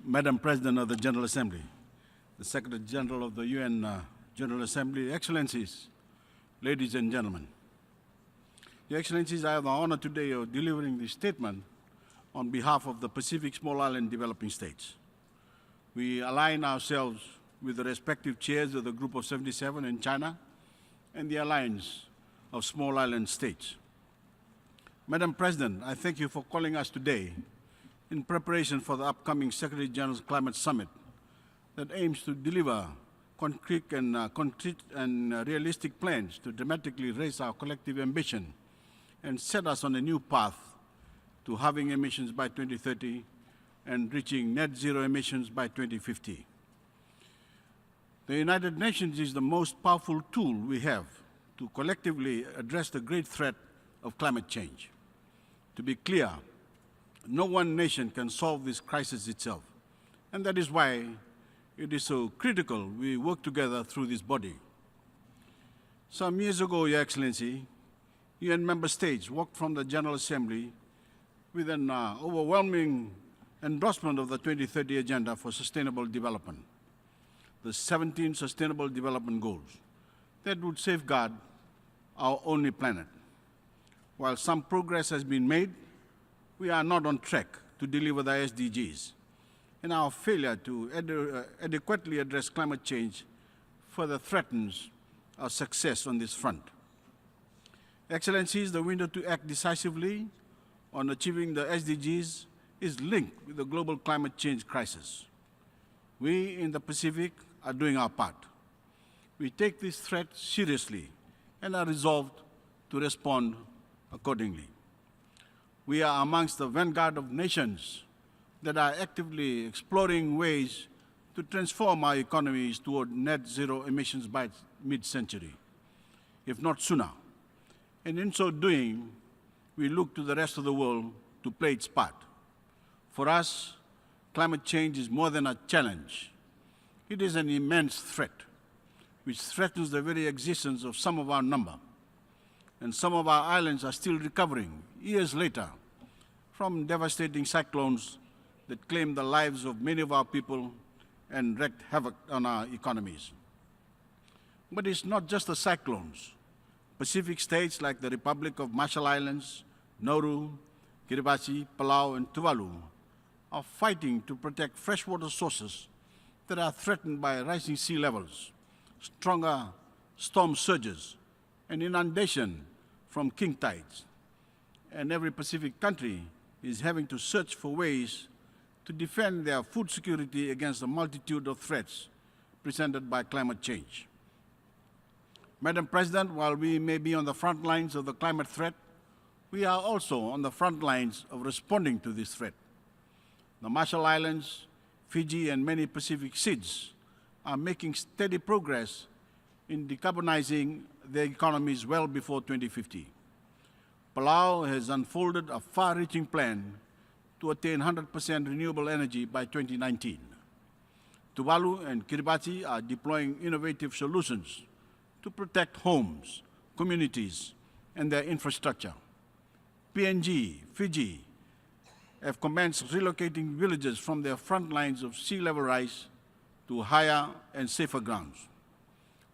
Madam President of the General Assembly, the Secretary General of the UN General Assembly, Excellencies, ladies and gentlemen. Your Excellencies, I have the honor today of delivering this statement on behalf of the Pacific Small Island Developing States. We align ourselves with the respective chairs of the Group of 77 in China and the Alliance of Small Island States. Madam President, I thank you for calling us today in preparation for the upcoming Secretary General's Climate Summit that aims to deliver concrete and realistic plans to dramatically raise our collective ambition and set us on a new path to halving emissions by 2030 and reaching net zero emissions by 2050. The United Nations is the most powerful tool we have to collectively address the great threat of climate change. To be clear, no one nation can solve this crisis itself, and that is why it is so critical we work together through this body. Some years ago, Your Excellency, UN member states walked from the General Assembly with an overwhelming endorsement of the 2030 Agenda for Sustainable Development, the 17 Sustainable Development Goals that would safeguard our only planet. While some progress has been made, we are not on track to deliver the SDGs, and our failure to adequately address climate change further threatens our success on this front. Excellencies, the window to act decisively on achieving the SDGs is linked with the global climate change crisis. We in the Pacific are doing our part. We take this threat seriously and are resolved to respond accordingly. We are amongst the vanguard of nations that are actively exploring ways to transform our economies toward net zero emissions by mid-century, if not sooner. And in so doing, we look to the rest of the world to play its part. For us, climate change is more than a challenge. It is an immense threat, which threatens the very existence of some of our number. And some of our islands are still recovering, years later, from devastating cyclones that claimed the lives of many of our people and wreaked havoc on our economies. But it's not just the cyclones. Pacific states like the Republic of Marshall Islands, Nauru, Kiribati, Palau, and Tuvalu are fighting to protect freshwater sources that are threatened by rising sea levels, stronger storm surges, and inundation from king tides. And every Pacific country is having to search for ways to defend their food security against a multitude of threats presented by climate change. Madam President, while we may be on the front lines of the climate threat, we are also on the front lines of responding to this threat. The Marshall Islands, Fiji, and many Pacific seas are making steady progress in decarbonizing their economies well before 2050. Palau has unfolded a far-reaching plan to attain 100% renewable energy by 2019. Tuvalu and Kiribati are deploying innovative solutions to protect homes, communities, and their infrastructure. PNG, Fiji, have commenced relocating villages from their front lines of sea level rise to higher and safer grounds.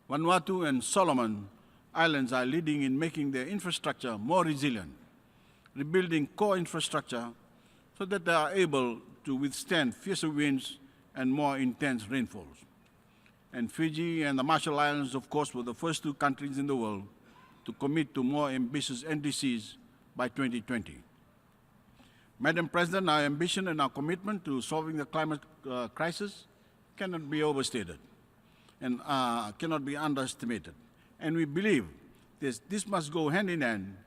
Vanuatu and Solomon Islands are leading in making their infrastructure more resilient, rebuilding core infrastructure so that they are able to withstand fiercer winds and more intense rainfalls. And Fiji and the Marshall Islands, of course, were the first two countries in the world to commit to more ambitious NDCs by 2020. Madam President, our ambition and our commitment to solving the climate crisis cannot be overstated and cannot be underestimated. And we believe this must go hand in hand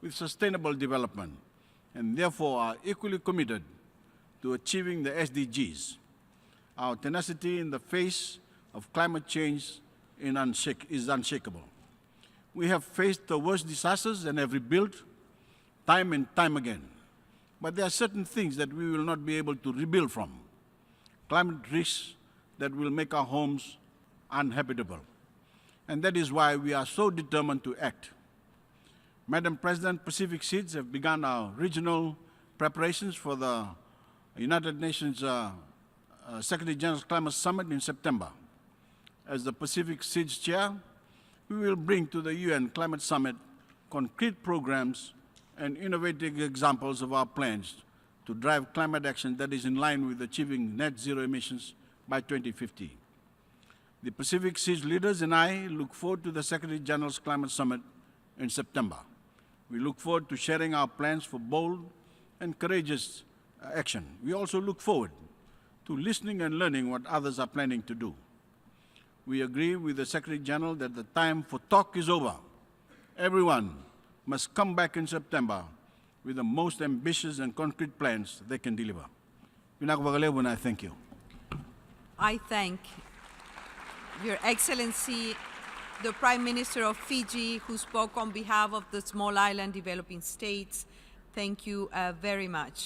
with sustainable development, and therefore are equally committed to achieving the SDGs. Our tenacity in the face of climate change is unshakable. We have faced the worst disasters and have rebuilt time and time again. But there are certain things that we will not be able to rebuild from. Climate risks that will make our homes uninhabitable. And that is why we are so determined to act. Madam President, Pacific Seeds have begun our regional preparations for the United Nations Secretary General's Climate Summit in September. As the Pacific SIDS Chair, we will bring to the UN Climate Summit concrete programs and innovative examples of our plans to drive climate action that is in line with achieving net zero emissions by 2050. The Pacific SIDS leaders and I look forward to the Secretary General's Climate Summit in September. We look forward to sharing our plans for bold and courageous action. We also look forward to listening and learning what others are planning to do. We agree with the Secretary General that the time for talk is over. Everyone must come back in September with the most ambitious and concrete plans they can deliver. I thank you. I thank Your Excellency, the Prime Minister of Fiji, who spoke on behalf of the small island developing states. Thank you very much.